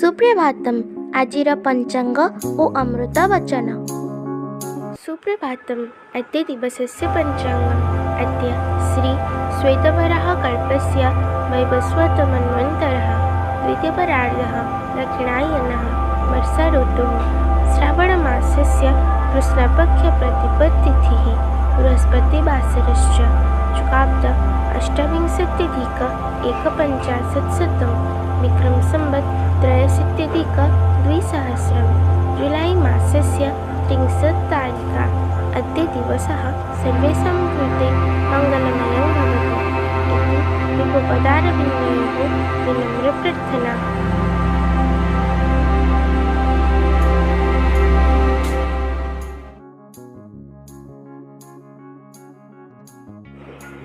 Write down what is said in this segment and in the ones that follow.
सुप्रभातम आजिर पंचांग ओ अमृत वचन। सुप्रभातम अद्य दिवसस्य पञ्चाङ्गम्। अद्य श्री श्वेतवराह कल्पस्य वैवस्वतमन्वन्तरः द्वितीयपरार्धः दक्षिणायनः वर्षा ऋतुः श्रावणमासस्य कृष्णपक्षप्रतिपत्तिथिः बृहस्पतिवासरश्च शुक्लाब्द अष्टाविंशत्यधिक एकपञ्चाशत्शतं विक्रम संवत् त्रयोदशाधिक-द्विसहस्रं जुलै मासस्य 30 तारिका। अद्य दिवसः सर्वेषां कृते मङ्गलमयं भवतु इति विपुपदारविन्दयोः विनम्रप्रार्थना।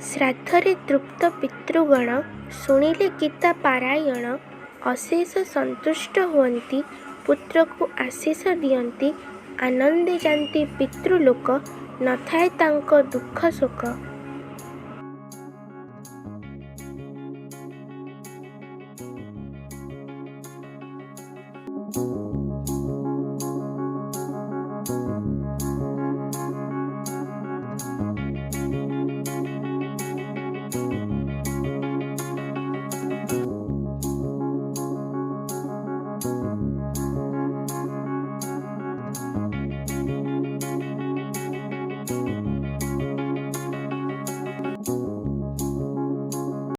श्राद्धरे तृप्त पितृगण शुणिले गीता पारायण अशेष सन्तुष्ट हुअन्ति पुत्र को आशीष दियन्ति आनंदे जान्ति पितृलोक न थाए तांको दुख शोक।